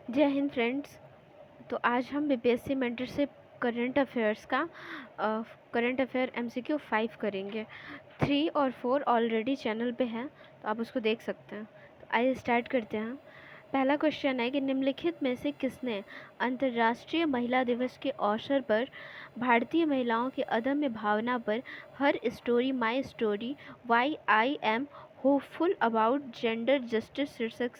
जय हिंद फ्रेंड्स। तो आज हम BPSC mentorship current affair MCQ 5 करेंगे। 3 और 4 ऑलरेडी चैनल पे हैं, तो आप उसको देख सकते हैं। तो आइए स्टार्ट करते हैं। पहला क्वेश्चन है कि निम्नलिखित में से किसने अंतर्राष्ट्रीय महिला दिवस के अवसर पर भारतीय महिलाओं की अदम्य भावना पर her story my story why I am hopeful about gender justice शीर्षक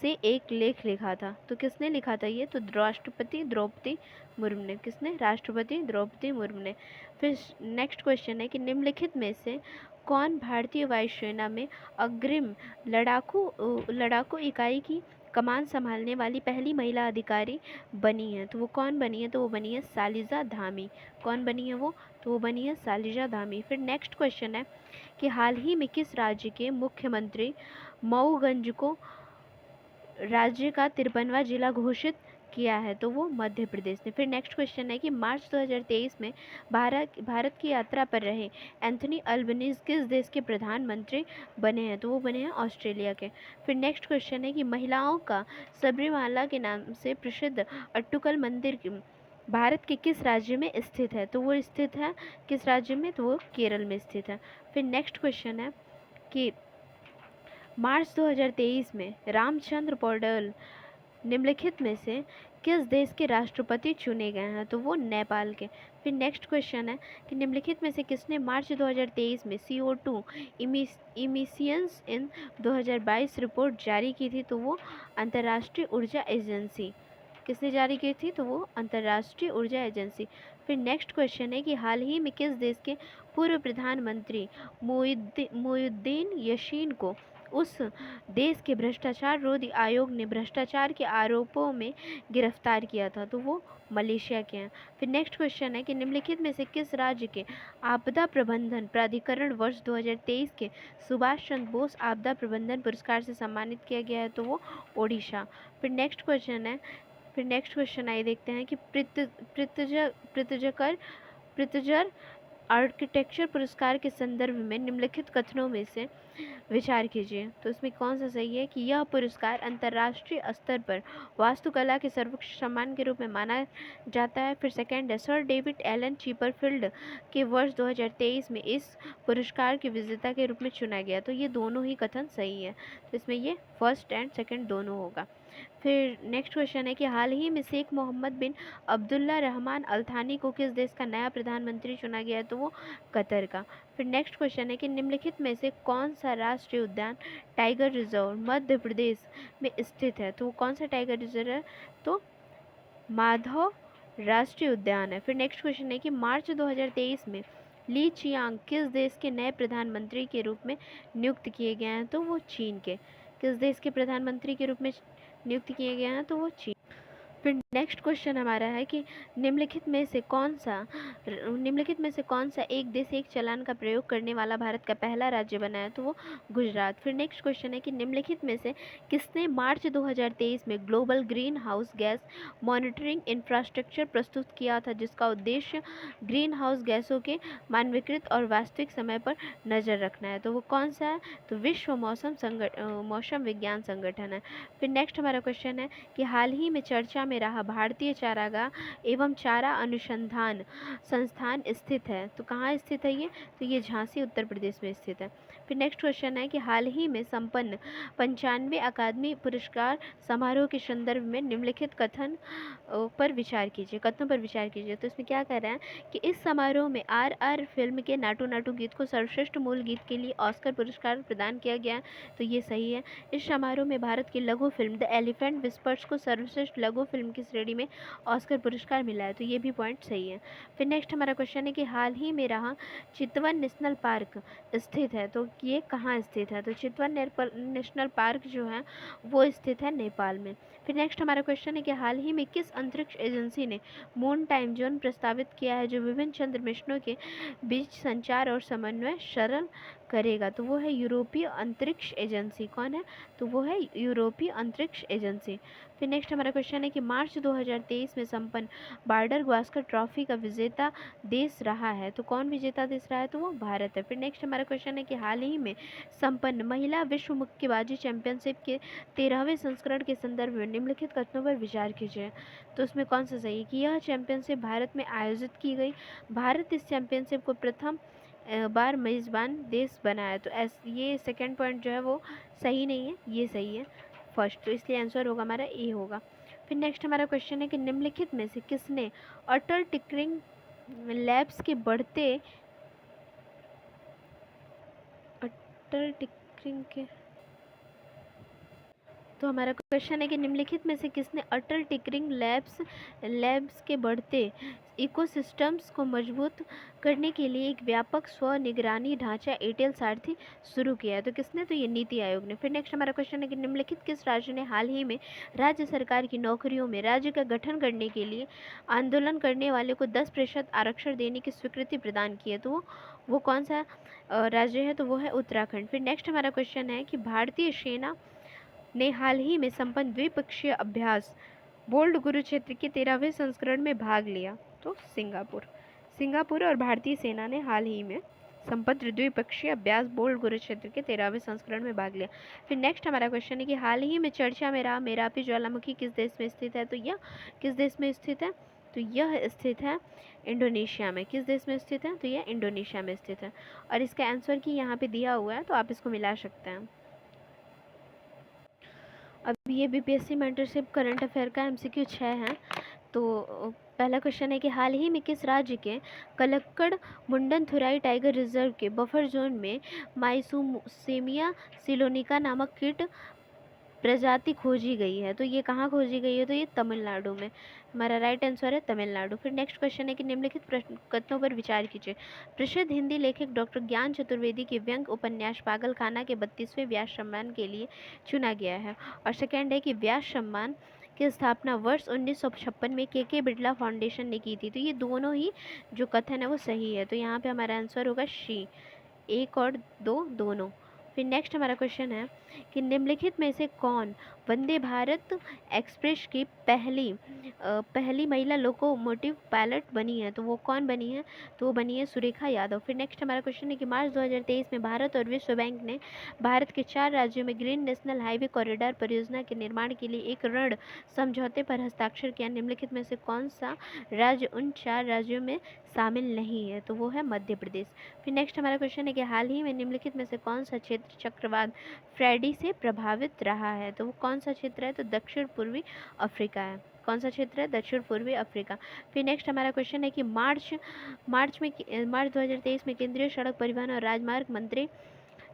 से एक लेख लिखा था। तो किसने लिखा था ये? तो राष्ट्रपति द्रौपदी मुर्मू ने। किसने? राष्ट्रपति द्रौपदी मुर्मू ने। फिर नेक्स्ट क्वेश्चन है कि निम्नलिखित में से कौन भारतीय वायुसेना में अग्रिम लड़ाकू इकाई की कमान संभालने वाली पहली महिला अधिकारी बनी है? तो वो कौन बनी है? तो वो बनी है सालिजा धामी। कौन बनी है वो? तो वो बनी है सालिजा धामी। फिर नेक्स्ट क्वेश्चन है कि हाल ही में किस राज्य के मुख्यमंत्री मऊगंज को राज्य का 53वां जिला घोषित किया है? तो वो मध्य प्रदेश ने। फिर नेक्स्ट क्वेश्चन है कि मार्च 2023 में भारत की यात्रा पर रहे एंथनी अल्बनीज किस देश के प्रधानमंत्री बने हैं? तो वो बने हैं ऑस्ट्रेलिया के। फिर नेक्स्ट क्वेश्चन है कि महिलाओं का सबरीमाला के नाम से प्रसिद्ध अट्टुकल मंदिर भारत के किस राज्य में स्थित है? तो वो स्थित है किस राज्य में? तो वो केरल में स्थित है। फिर नेक्स्ट क्वेश्चन है कि मार्च 2023 में रामचंद्र पौडेल निम्नलिखित में से किस देश के राष्ट्रपति चुने गए हैं? तो वो नेपाल के। फिर नेक्स्ट क्वेश्चन है कि निम्नलिखित में से किसने मार्च 2023 में CO2 इमिशंस इन 2022 रिपोर्ट जारी की थी? तो वो अंतर्राष्ट्रीय ऊर्जा एजेंसी। किसने जारी की थी? तो वो अंतर्राष्ट्रीय ऊर्जा एजेंसी। फिर नेक्स्ट क्वेश्चन है कि हाल ही में किस देश के पूर्व प्रधानमंत्री मोयुद्दीन यशीन को उस देश के भ्रष्टाचार रोधी आयोग ने भ्रष्टाचार के आरोपों में गिरफ्तार किया था? तो वो मलेशिया के हैं। फिर नेक्स्ट क्वेश्चन है कि निम्नलिखित में से किस राज्य के आपदा प्रबंधन प्राधिकरण वर्ष 2023 के सुभाष चंद्र बोस आपदा प्रबंधन पुरस्कार से सम्मानित किया गया है? तो वो ओडिशा। फिर नेक्स्ट क्वेश्चन आइए देखते हैं कि पृथ्जर आर्किटेक्चर पुरस्कार के संदर्भ में निम्नलिखित कथनों में से विचार कीजिए। तो इसमें कौन सा सही है? कि यह पुरस्कार अंतर्राष्ट्रीय स्तर पर वास्तुकला के सर्वोच्च सम्मान के रूप में माना जाता है। फिर सेकंड है सर डेविड एलन चीपरफील्ड के वर्ष 2023 में इस पुरस्कार के विजेता के रूप में चुना गया। तो ये दोनों ही कथन सही है, तो इसमें ये फर्स्ट एंड सेकंड दोनों होगा। फिर नेक्स्ट क्वेश्चन है कि हाल ही में शेख मोहम्मद बिन अब्दुल्ला रहमान अल थानी को किस देश का नया प्रधानमंत्री चुना गया है? तो वो कतर का। फिर नेक्स्ट क्वेश्चन है कि निम्नलिखित में से कौन सा राष्ट्रीय उद्यान टाइगर रिजर्व मध्य प्रदेश में स्थित है? तो वो कौन सा टाइगर रिजर्व है? तो माधव राष्ट्रीय उद्यान है। फिर नेक्स्ट क्वेश्चन है कि मार्च 2023 में ली चियांग किस देश के नए प्रधानमंत्री के रूप में नियुक्त किए गए हैं? तो वो चीन के। किस देश के प्रधानमंत्री के रूप में नियुक्त किए गए हैं? तो वो चीन। फिर नेक्स्ट क्वेश्चन हमारा है कि निम्नलिखित में से कौन सा एक देश एक चालान का प्रयोग करने वाला भारत का पहला राज्य बना है? तो वो गुजरात। फिर नेक्स्ट क्वेश्चन है कि निम्नलिखित में से किसने मार्च 2023 में global green house gas monitoring infrastructure प्रस्तुत किया था, जिसका उद्देश्य ग्रीन हाउस गैसों के मानवीकृत और वास्तविक समय पर नज़र रखना है? तो वो कौन सा है? तो विश्व मौसम विज्ञान संगठन है। फिर नेक्स्ट हमारा क्वेश्चन है कि हाल ही में चर्चा में रहा भारतीय चारागाह एवं चारा अनुसंधान संस्थान स्थित है? तो कहाँ स्थित है ये? तो ये झांसी उत्तर प्रदेश में स्थित है। फिर नेक्स्ट क्वेश्चन है कि हाल ही में संपन्न 95 अकादमी पुरस्कार समारोह के संदर्भ में निम्नलिखित कथनों पर विचार कीजिए। तो इसमें क्या कह रहे हैं कि इस समारोह में RR फिल्म के नाटू नाटू गीत को सर्वश्रेष्ठ मूल गीत के लिए ऑस्कर पुरस्कार प्रदान किया गया। तो ये सही है। इस समारोह में भारत की लघु फिल्म द एलिफेंट विस्पर्स को सर्वश्रेष्ठ लघु फिल्म की श्रेणी में ऑस्कर पुरस्कार मिला है। तो ये भी पॉइंट सही है। फिर नेक्स्ट हमारा क्वेश्चन है कि हाल ही में रहा चितवन नेशनल पार्क स्थित है? तो ये कहाँ स्थित है? तो चितवन नेशनल पार्क जो है वो स्थित है नेपाल में। फिर नेक्स्ट हमारा क्वेश्चन है कि हाल ही में किस अंतरिक्ष एजेंसी ने मून टाइम जोन प्रस्तावित किया है, जो विभिन्न चंद्र मिशनों के बीच संचार और समन्वय सरल करेगा, तो वो है यूरोपीय अंतरिक्ष एजेंसी। कौन है? तो वो है यूरोपीय अंतरिक्ष एजेंसी। फिर नेक्स्ट हमारा क्वेश्चन है कि मार्च 2023 में संपन्न बॉर्डर गावस्कर ट्रॉफी का विजेता देश रहा है, तो कौन विजेता देश रहा है? तो वो भारत है। फिर नेक्स्ट हमारा क्वेश्चन है कि हाल ही में संपन्न महिला विश्व मुक्केबाजी चैंपियनशिप के 13वें संस्करण के संदर्भ में निम्नलिखित कथनों पर विचार कीजिए। तो उसमें कौन सा सही है कि यह चैंपियनशिप भारत में आयोजित की गई, भारत इस चैंपियनशिप को प्रथम बार मेज़बान देश बना है। तो ये सेकंड पॉइंट जो है वो सही नहीं है, ये सही है फर्स्ट, तो इसलिए आंसर होगा हमारा ए होगा। फिर नेक्स्ट हमारा क्वेश्चन है कि निम्नलिखित में से किसने अटल टिकरिंग लैब्स के बढ़ते अटल टिकरिंग के तो हमारा क्वेश्चन है कि निम्नलिखित में से किसने अटल टिकरिंग लैब्स के बढ़ते इकोसिस्टम्स को मजबूत करने के लिए एक व्यापक स्व निगरानी ढांचा एटेल सारथी शुरू किया है? तो किसने? तो ये नीति आयोग ने। फिर नेक्स्ट हमारा क्वेश्चन है कि निम्नलिखित किस राज्य ने हाल ही में राज्य सरकार की नौकरियों में राज्य का गठन करने के लिए आंदोलन करने वाले को 10% आरक्षण देने की स्वीकृति प्रदान की है? तो वो कौन सा राज्य है? तो वो है उत्तराखंड। फिर नेक्स्ट हमारा क्वेश्चन है कि भारतीय सेना ने हाल ही में संपन्न द्विपक्षीय अभ्यास बोल्ड कुरुक्षेत्र के 13वें संस्करण में भाग लिया? तो सिंगापुर और भारतीय सेना ने हाल ही में संपन्न द्विपक्षीय अभ्यास बोल्ड कुरुक्षेत्र के 13वें संस्करण में भाग लिया। फिर नेक्स्ट हमारा क्वेश्चन है कि हाल ही में चर्चा में रहा मेरापी ज्वालामुखी किस देश में स्थित है? तो यह किस देश में स्थित है? तो यह स्थित है इंडोनेशिया में। किस देश में स्थित है? तो यह इंडोनेशिया में स्थित है। और इसका आंसर की यहाँ पे दिया हुआ है, तो आप इसको मिला सकते हैं। अब ये बीपीएससी मेंटरशिप करंट अफेयर का एमसीक्यू 6 है। तो पहला क्वेश्चन है कि हाल ही में किस राज्य के कलक्कड़ मुंडनथुराई टाइगर रिजर्व के बफर जोन में माइसोसेमिया सिलोनिका नामक कीट प्रजाति खोजी गई है? तो ये कहाँ खोजी गई है? तो ये तमिलनाडु में। हमारा राइट आंसर है तमिलनाडु। फिर नेक्स्ट क्वेश्चन है कि निम्नलिखित कथनों पर विचार कीजिए। प्रसिद्ध हिंदी लेखक डॉक्टर ज्ञान चतुर्वेदी के व्यंग उपन्यास पागलखाना के 32वें व्यास सम्मान के लिए चुना गया है। और सेकेंड है कि व्यास सम्मान की स्थापना वर्ष 1956 में के बिड़ला फाउंडेशन ने की थी। तो ये दोनों ही जो कथन है वो सही है, तो यहाँ पे हमारा आंसर होगा सी, 1 और 2 दोनों। फिर नेक्स्ट हमारा क्वेश्चन है कि निम्नलिखित में से कौन वंदे भारत एक्सप्रेस की पहली महिला लोकोमोटिव पायलट बनी है? तो वो कौन बनी है? तो वो बनी है सुरेखा यादव। फिर नेक्स्ट हमारा क्वेश्चन है कि मार्च 2023 में भारत और विश्व बैंक ने भारत के 4 राज्यों में ग्रीन नेशनल हाईवे कॉरिडोर परियोजना के निर्माण के लिए एक ऋण समझौते पर हस्ताक्षर किया। निम्नलिखित में से कौन सा राज्य उन 4 राज्यों में शामिल नहीं है? तो वो है मध्य प्रदेश। फिर नेक्स्ट हमारा क्वेश्चन है कि हाल ही में निम्नलिखित में से कौन सा क्षेत्र चक्रवात फ्रेडी से प्रभावित रहा है? तो वो कौन सा क्षेत्र है? तो दक्षिण पूर्वी अफ्रीका है। कौन सा क्षेत्र है? दक्षिण पूर्वी अफ्रीका। फिर नेक्स्ट हमारा क्वेश्चन है कि मार्च 2023 में केंद्रीय सड़क परिवहन और राजमार्ग मंत्री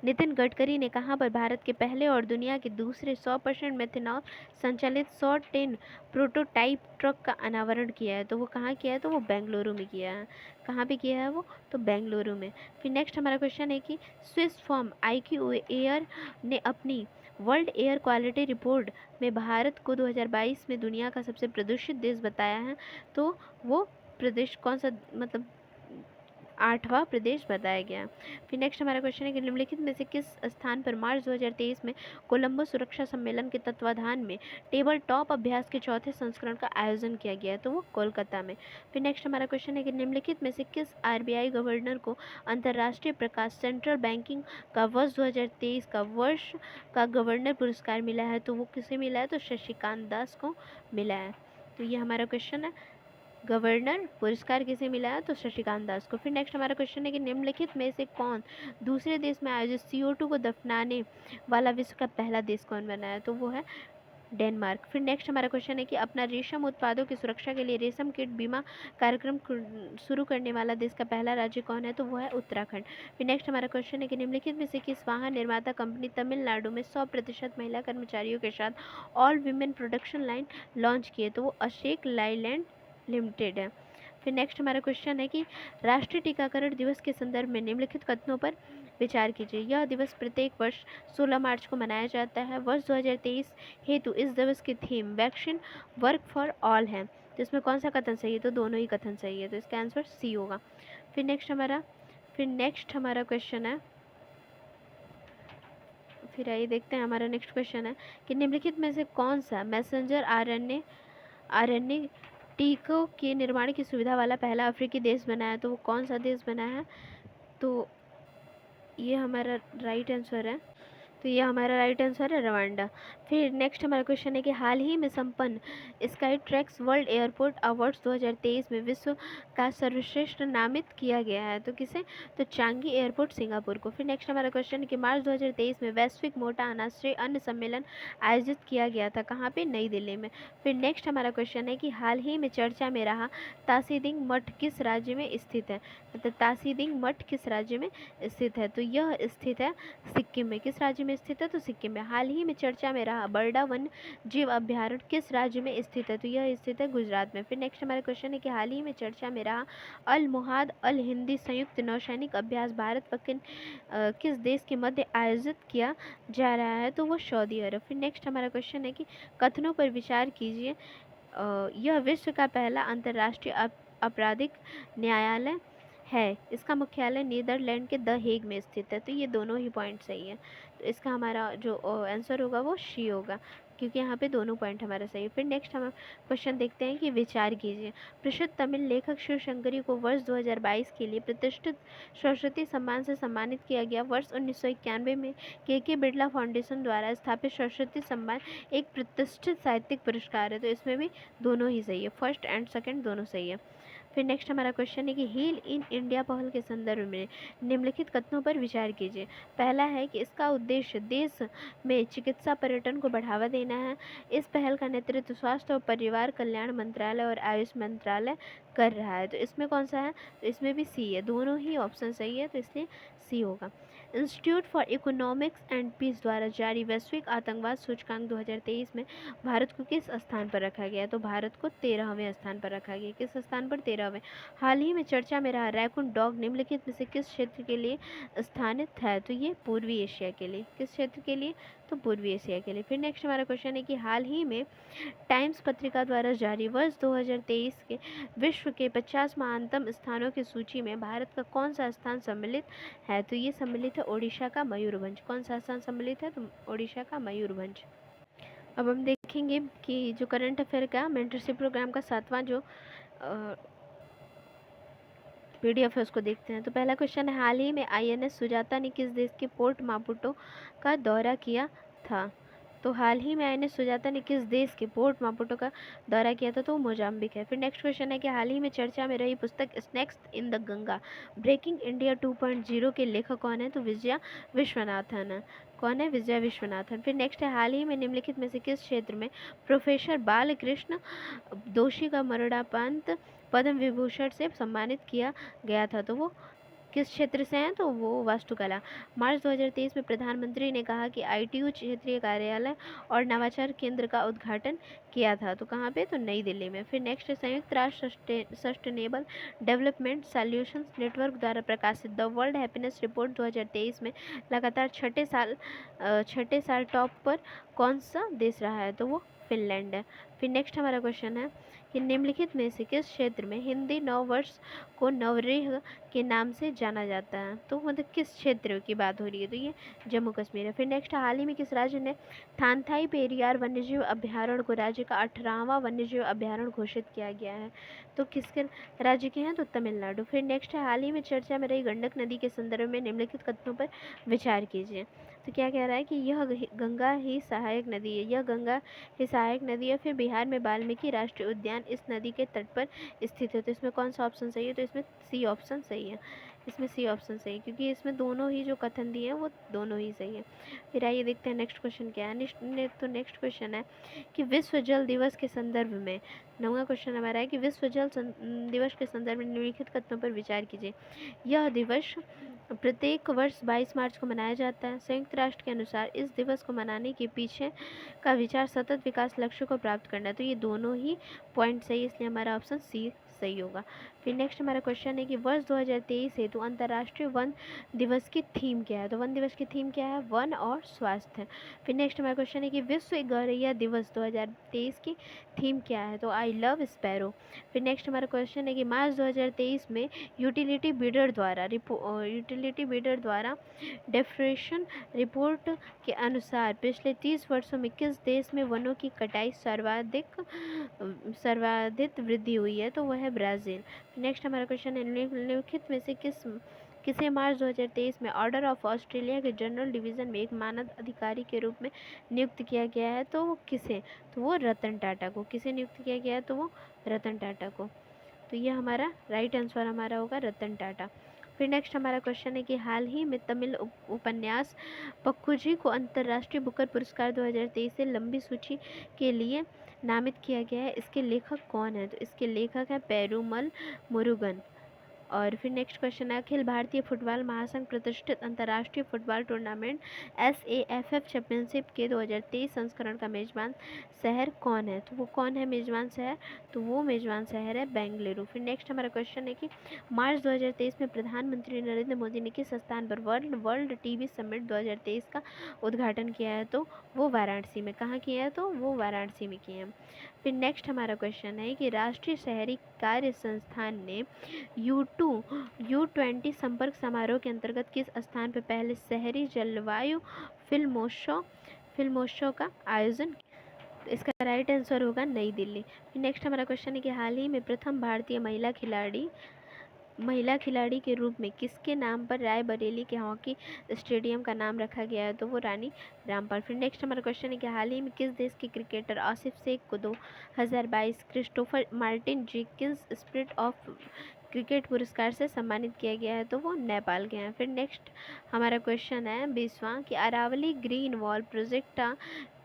नितिन गडकरी ने कहां पर भारत के पहले और दुनिया के दूसरे 100% मेथनॉल संचालित 100 टन प्रोटोटाइप ट्रक का अनावरण किया है? तो वो कहाँ किया है? तो वो बेंगलुरु में किया है। कहाँ पे किया है वो? तो बेंगलुरु में। फिर नेक्स्ट हमारा क्वेश्चन है कि स्विस फर्म IQ एयर ने अपनी वर्ल्ड एयर क्वालिटी रिपोर्ट में भारत को 2022 में दुनिया का सबसे प्रदूषित देश बताया है। तो वो प्रदेश कौन सा, मतलब 8वां प्रदेश बताया गया। फिर नेक्स्ट हमारा क्वेश्चन है कि निम्नलिखित में से किस स्थान पर मार्च 2023 में कोलंबो सुरक्षा सम्मेलन के तत्वाधान में टेबल टॉप अभ्यास के 4थे संस्करण का आयोजन किया गया? तो वो कोलकाता में। फिर नेक्स्ट हमारा क्वेश्चन है कि निम्नलिखित में से किस RBI गवर्नर को अंतर्राष्ट्रीय प्रकाश सेंट्रल बैंकिंग का वर्ष 2023 का वर्ष का गवर्नर पुरस्कार मिला है? तो वो किसे मिला है? तो शशिकांत दास को मिला है। तो ये हमारा क्वेश्चन है, गवर्नर पुरस्कार किसे मिला है? तो शशिकांत दास को। फिर नेक्स्ट हमारा क्वेश्चन है कि निम्नलिखित में से कौन दूसरे देश में आयोजित CO2 को दफनाने वाला विश्व का पहला देश कौन बना है? तो वो है डेनमार्क। फिर नेक्स्ट हमारा क्वेश्चन है कि अपना रेशम उत्पादों की सुरक्षा के लिए रेशम कीट बीमा कार्यक्रम शुरू करने वाला देश का पहला राज्य कौन है? तो वो है उत्तराखंड। फिर नेक्स्ट हमारा क्वेश्चन है कि निम्नलिखित में से किस वाहन निर्माता कंपनी तमिलनाडु में 100% महिला कर्मचारियों के साथ all women production line launch की है? तो वो अशोक लाइलैंड लिमिटेड है। फिर नेक्स्ट हमारा क्वेश्चन है कि राष्ट्रीय टीकाकरण दिवस के संदर्भ में निम्नलिखित कथनों पर विचार कीजिए। यह दिवस प्रत्येक वर्ष 16 मार्च को मनाया जाता है। वर्ष 2023 हेतु इस दिवस की theme vaccine work for all है। तो इसमें कौन सा कथन सही है? तो दोनों ही कथन सही है, तो इसका आंसर सी होगा। फिर नेक्स्ट हमारा क्वेश्चन है फिर आइए देखते हैं हमारा नेक्स्ट क्वेश्चन है कि निम्नलिखित में से कौन सा मैसेंजर आरएनए टीकों के निर्माण की सुविधा वाला पहला अफ्रीकी देश बना है? तो वो कौन सा देश बना है? तो ये हमारा राइट आंसर है। तो ये हमारा राइट आंसर है रवांडा। फिर नेक्स्ट हमारा क्वेश्चन है कि हाल ही में संपन्न sky tracks world airport awards 2023 में विश्व का सर्वश्रेष्ठ नामित किया गया है। तो किसे? तो चांगी एयरपोर्ट सिंगापुर को। फिर नेक्स्ट हमारा क्वेश्चन है कि मार्च 2023 में वैश्विक मोटा अनाज श्रेय अन्न सम्मेलन आयोजित किया गया था। कहाँ पे? नई दिल्ली में। फिर नेक्स्ट हमारा क्वेश्चन है कि हाल ही में चर्चा में रहा तासीदिंग मठ किस राज्य में स्थित है? मतलब तासीदिंग मठ किस राज्य में स्थित है? तो यह स्थित है सिक्किम में। किस राज्य में स्थित है? तो सिक्किम में। हाल ही में चर्चा में रहा बरडा वन जीव अभ्यारण्य किस राज्य में स्थित है? तो यह स्थित है गुजरात में। फिर नेक्स्ट हमारा क्वेश्चन है कि हाल ही में चर्चा में रहा अल मुहाद अल हिंदी संयुक्त नौसैनिक अभ्यास भारत व किस देश के मध्य आयोजित किया जा रहा है? तो वो सऊदी अरब। फिर नेक्स्ट हमारा क्वेश्चन है कि कथनों पर विचार कीजिए। यह विश्व का पहला अंतर्राष्ट्रीय आपराधिक न्यायालय है। इसका मुख्यालय नीदरलैंड के द हेग में स्थित है। तो ये दोनों ही पॉइंट सही है। तो इसका हमारा जो आंसर होगा वो सी होगा, क्योंकि यहाँ पे दोनों पॉइंट हमारा सही है। फिर नेक्स्ट हम क्वेश्चन देखते हैं कि विचार कीजिए। प्रसिद्ध तमिल लेखक शिवशंकरी को वर्ष 2022 के लिए प्रतिष्ठित सरस्वती सम्मान से सम्मानित किया गया। वर्ष 1991 में के बिरला फाउंडेशन द्वारा स्थापित सरस्वती सम्मान एक प्रतिष्ठित साहित्यिक पुरस्कार है। तो इसमें भी दोनों ही सही है, फर्स्ट एंड सेकंड दोनों सही है। फिर नेक्स्ट हमारा क्वेश्चन है कि हील इन इंडिया पहल के संदर्भ में निम्नलिखित कथनों पर विचार कीजिए। पहला है कि इसका उद्देश्य देश में चिकित्सा पर्यटन को बढ़ावा देना है। इस पहल का नेतृत्व स्वास्थ्य और परिवार कल्याण मंत्रालय और आयुष मंत्रालय कर रहा है। तो इसमें कौन सा है? तो इसमें भी सी है, दोनों ही ऑप्शन सही है, तो इसलिए सी होगा। Institute for economics and peace द्वारा जारी वैश्विक आतंकवाद सूचकांक 2023 में भारत को किस स्थान पर रखा गया? तो भारत को 13वें स्थान पर रखा गया। किस स्थान पर? 13वें। हाल ही में चर्चा में रहा रैकून डॉग निम्नलिखित में से किस क्षेत्र के लिए स्थानित है? तो ये पूर्वी एशिया के लिए। किस क्षेत्र के लिए? तो पूर्वी एशिया के लिए। फिर नेक्स्ट हमारा क्वेश्चन है कि हाल ही में टाइम्स पत्रिका द्वारा जारी वर्ष 2023 के विश्व के 50 महानतम स्थानों की सूची में भारत का कौन सा स्थान सम्मिलित है? तो ये सम्मिलित है ओडिशा का मयूरभंज। कौन सा स्थान सम्मिलित है? तो ओडिशा का मयूरभंज। अब हम देखेंगे कि जो करंट अफेयर का मेंटरशिप प्रोग्राम का 7वां जो पीडीएफ है उसको देखते हैं। तो पहला क्वेश्चन है, हाल ही में आईएनएस सुजाता ने किस देश के पोर्ट मापुटो का दौरा किया था? तो हाल ही में आईएनएस सुजाता ने किस देश के पोर्ट मापुटो का दौरा किया था? तो वो मोजाम्बिक है। फिर नेक्स्ट क्वेश्चन है कि हाल ही में चर्चा में रही पुस्तक snakes in the Ganga breaking India 2.0 के लेखक कौन है? तो विजया विश्वनाथन है। कौन है? विजया विश्वनाथन। फिर नेक्स्ट है, हाल ही में निम्नलिखित में से किस क्षेत्र में प्रोफेसर बालकृष्ण दोषी का मरणोपरांत पद्म विभूषण से सम्मानित किया गया था? तो वो किस क्षेत्र से हैं? तो वो वास्तुकला। मार्च 2023 में प्रधानमंत्री ने कहा कि आईटीयू क्षेत्रीय कार्यालय और नवाचार केंद्र का उद्घाटन किया था। तो कहाँ पे? तो नई दिल्ली में। फिर नेक्स्ट है, संयुक्त राष्ट्र सस्टेनेबल डेवलपमेंट सॉल्यूशंस नेटवर्क द्वारा प्रकाशित द वर्ल्ड हैप्पीनेस रिपोर्ट 2023 में लगातार छठे साल टॉप पर कौन सा देश रहा है? तो वो फिनलैंड है। फिर नेक्स्ट हमारा क्वेश्चन है कि निम्नलिखित में से किस क्षेत्र में हिंदी नव वर्ष को नवरेह के नाम से जाना जाता है? तो मतलब किस क्षेत्र की बात हो रही है? तो ये जम्मू कश्मीर है। फिर नेक्स्ट, हाल ही में किस राज्य ने थानथाई पेरियार वन्यजीव अभ्यारण्य को राज्य का 18वां वन्यजीव अभ्यारण्य घोषित किया गया है? तो किसके राज्य के हैं? तो तमिलनाडु। फिर नेक्स्ट है, हाल ही में चर्चा में रही गंडक नदी के संदर्भ में निम्नलिखित कथनों पर विचार कीजिए। तो क्या कह रहा है कि यह गंगा ही सहायक नदी है। यह गंगा ही सहायक नदी है। फिर बिहार में वाल्मीकि राष्ट्रीय उद्यान इस नदी के तट पर स्थित है। तो इसमें कौन सा ऑप्शन सही है? तो इसमें सी ऑप्शन सही है। इसमें सी ऑप्शन सही है, क्योंकि इसमें दोनों ही जो कथन दिए हैं वो दोनों ही सही है। फिर आइए देखते हैं नेक्स्ट क्वेश्चन क्या है। तो नेक्स्ट क्वेश्चन है कि विश्व जल दिवस के संदर्भ में, 9वां क्वेश्चन हमारा है कि विश्व जल दिवस के संदर्भ में निम्नलिखित कथनों पर विचार कीजिए। यह दिवस प्रत्येक वर्ष 22 मार्च को मनाया जाता है। संयुक्त राष्ट्र के अनुसार इस दिवस को मनाने के पीछे का विचार सतत विकास लक्ष्य को प्राप्त करना है। तो ये दोनों ही पॉइंट सही है, इसलिए हमारा ऑप्शन सी सही होगा। फिर नेक्स्ट हमारा क्वेश्चन है कि वर्ष 2023 हेतु अंतर्राष्ट्रीय वन दिवस की थीम क्या है? तो वन दिवस की थीम क्या है? वन और स्वास्थ्य। फिर नेक्स्ट हमारा क्वेश्चन है कि विश्व गौरैया दिवस 2023 की थीम क्या है? तो आई लव स्पैरो। फिर नेक्स्ट हमारा क्वेश्चन है कि मार्च 2023 में यूटिलिटी बिडर द्वारा डेफरेशन रिपोर्ट के अनुसार पिछले 30 वर्षों में किस देश में वनों की कटाई सर्वाधिक वृद्धि हुई है? तो वह है ब्राज़ील। नेक्स्ट हमारा क्वेश्चन है निम्नलिखित में से किसे मार्च 2023 में ऑर्डर ऑफ ऑस्ट्रेलिया के जनरल डिवीज़न में एक मानद अधिकारी के रूप में नियुक्त किया गया है? तो वो किसे? तो वो रतन टाटा को। किसे नियुक्त किया गया है? तो वो रतन टाटा को। तो ये हमारा राइट आंसर हमारा होगा रतन टाटा। फिर नेक्स्ट हमारा क्वेश्चन है कि हाल ही में तमिल उपन्यास पक्कुजी को अंतर्राष्ट्रीय बुकर पुरस्कार 2023 से लंबी सूची के लिए नामित किया गया है। इसके लेखक कौन है? तो इसके लेखक हैं पेरुमल मुरुगन। और फिर नेक्स्ट क्वेश्चन है अखिल भारतीय फुटबॉल महासंघ प्रतिष्ठित अंतर्राष्ट्रीय फुटबॉल टूर्नामेंट SAFF चैंपियनशिप के 2023 संस्करण का मेजबान शहर कौन है? तो वो कौन है मेजबान शहर? तो वो मेजबान शहर है बेंगलुरु। फिर नेक्स्ट हमारा क्वेश्चन है कि मार्च 2023 में प्रधानमंत्री नरेंद्र मोदी ने किस स्थान पर वर्ल्ड टीबी समिट 2023 का उद्घाटन किया है? तो वो वाराणसी में। कहाँ किया है? तो वो वाराणसी में किया है। फिर नेक्स्ट हमारा क्वेश्चन है कि राष्ट्रीय शहरी कार्य संस्थान ने U20 संपर्क समारोह के अंतर्गत किस स्थान पर पहले शहरी जलवायु फिल्मोत्सव का आयोजन? तो इसका राइट आंसर होगा नई दिल्ली। नेक्स्ट हमारा क्वेश्चन है कि हाल ही में प्रथम भारतीय महिला खिलाड़ी के रूप में किसके नाम पर रायबरेली के हॉकी स्टेडियम का नाम रखा गया है? तो वो रानी रामपाल। फिर नेक्स्ट हमारा क्वेश्चन है कि हाल ही में किस देश के क्रिकेटर आसिफ शेख को 2022 Christopher Martin Jenkins spirit of cricket पुरस्कार से सम्मानित किया गया है? तो वो नेपाल के हैं। फिर नेक्स्ट हमारा क्वेश्चन है 20वां कि अरावली ग्रीन वॉल प्रोजेक्ट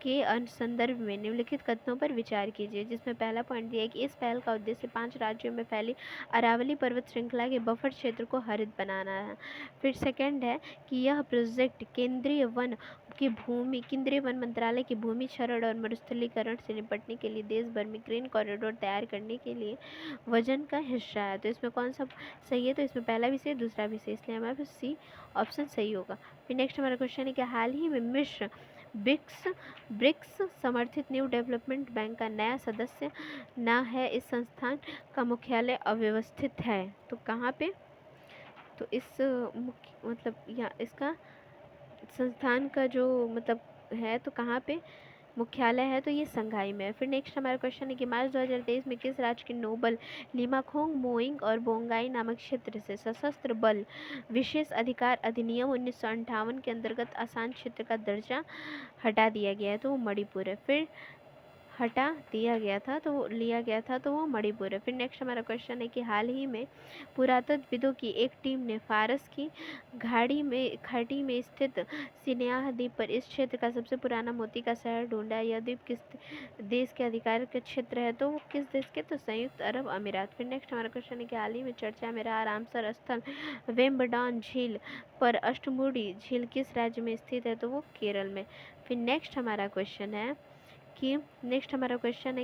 के संदर्भ में निम्नलिखित कथनों पर विचार कीजिए, जिसमें पहला पॉइंट दिया है कि इस पहल का उद्देश्य 5 राज्यों में फैली अरावली पर्वत श्रृंखला के बफर क्षेत्र को हरित बनाना है। फिर सेकंड है कि यह प्रोजेक्ट केंद्रीय वन मंत्रालय की भूमि क्षरण और मरुस्थलीकरण से निपटने के लिए देश भर में ग्रीन कॉरिडोर तैयार करने के लिए वजन का हिस्सा है। तो इसमें कौन सा सही है? तो इसमें पहला भी सही, दूसरा भी सही, इसलिए हमारे पास C ऑप्शन सही होगा। फिर नेक्स्ट हमारा क्वेश्चन है कि हाल ही में मिस्र ब्रिक्स समर्थित न्यू डेवलपमेंट बैंक का नया सदस्य न है, इस संस्थान का मुख्यालय अव्यवस्थित है। तो कहाँ पे? तो इस या इसका संस्थान का जो है तो कहाँ पे मुख्यालय है? तो ये संघाई में है। फिर नेक्स्ट हमारा क्वेश्चन है कि मार्च 2023 में किस राज्य के नोबल लिमाखोंग मोइंग और बोंगाई नामक क्षेत्र से सशस्त्र बल विशेष अधिकार अधिनियम 1958 के अंतर्गत आसान क्षेत्र का दर्जा हटा दिया गया है? तो वो मणिपुर है। फिर हटा दिया गया था तो वो लिया गया था तो वो मणिपुर है। फिर नेक्स्ट हमारा क्वेश्चन है कि हाल ही में पुरातत्वविदों की एक टीम ने फारस की घाटी में स्थित सिन्याह द्वीप पर इस क्षेत्र का सबसे पुराना मोती का शहर ढूंढा। यह द्वीप किस देश के अधिकार का क्षेत्र है? तो वो किस देश के? तो संयुक्त अरब अमीरात। फिर नेक्स्ट हमारा क्वेश्चन है कि हाल ही में चर्चा में रहा रामसर स्थल वेम्बडान झील पर अष्टमुडी झील किस राज्य में स्थित है? तो वो केरल में। फिर नेक्स्ट हमारा क्वेश्चन है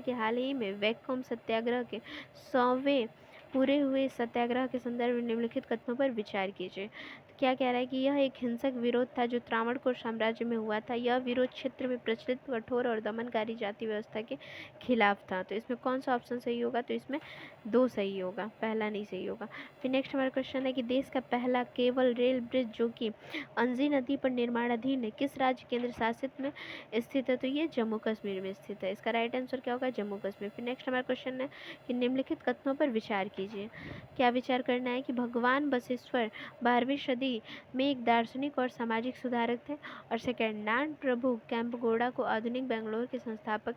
कि हाल ही में वैकोम सत्याग्रह के 100वें पूरे हुए सत्याग्रह के संदर्भ में निम्नलिखित कथनों पर विचार कीजिए। तो क्या कह रहा है कि यह एक हिंसक विरोध था जो त्रावणकोर साम्राज्य में हुआ था। यह विरोध क्षेत्र में प्रचलित कठोर और दमनकारी जाति व्यवस्था के खिलाफ था। तो इसमें कौन सा ऑप्शन सही होगा? तो इसमें 2 सही होगा, पहला नहीं सही होगा। फिर नेक्स्ट हमारा क्वेश्चन है कि देश का पहला केबल रेल ब्रिज जो कि अंजी नदी पर निर्माणाधीन है किस राज्य केंद्र शासित में स्थित है? तो ये जम्मू कश्मीर में स्थित है। इसका राइट आंसर क्या होगा? जम्मू कश्मीर। फिर नेक्स्ट हमारा क्वेश्चन है कि निम्नलिखित कथनों पर विचार कीजिए। क्या विचार करना है कि भगवान बसवेश्वर 12वीं सदी में एक दार्शनिक और सामाजिक सुधारक थे। और सेकेंड, नान प्रभु कैंपगोड़ा को आधुनिक बेंगलोर के संस्थापक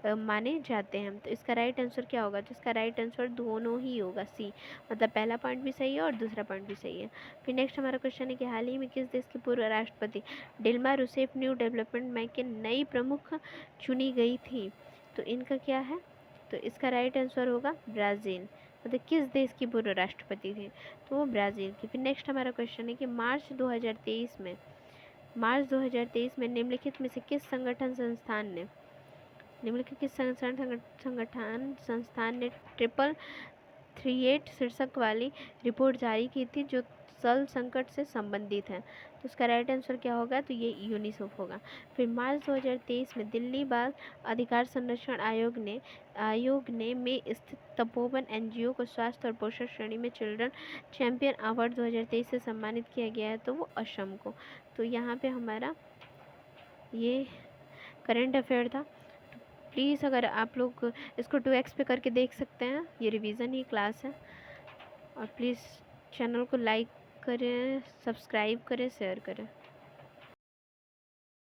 माने जाते हैं। तो इसका राइट आंसर क्या होगा? तो इसका राइट आंसर दोनों ही होगा, C। पहला पॉइंट भी सही है और दूसरा पॉइंट भी सही है। फिर नेक्स्ट हमारा क्वेश्चन है कि हाल ही में किस देश के पूर्व राष्ट्रपति Dilma Rousseff new development bank के नई प्रमुख चुनी गई थी? तो इनका क्या है? तो इसका राइट आंसर होगा ब्राज़ील। किस देश की पूर्व राष्ट्रपति थी? तो वो ब्राज़ील की। फिर नेक्स्ट हमारा क्वेश्चन है कि मार्च 2023 में निम्नलिखित में से किस संगठन संस्थान ने 38 शीर्षक वाली रिपोर्ट जारी की थी जो जल संकट से संबंधित है। तो उसका राइट आंसर क्या होगा? तो ये यूनिसेफ होगा। फिर मार्च 2023 में दिल्ली बाल अधिकार संरक्षण आयोग ने में स्थित तपोवन एनजीओ को स्वास्थ्य और पोषण श्रेणी में चिल्ड्रन चैंपियन अवार्ड 2023 से सम्मानित किया गया है, तो वो असम को। तो यहाँ पे हमारा ये करंट अफेयर था। प्लीज़ अगर आप लोग इसको 2x पे करके देख सकते हैं, ये रिवीजन ही क्लास है। और प्लीज़ चैनल को लाइक करें, सब्सक्राइब करें, शेयर करें।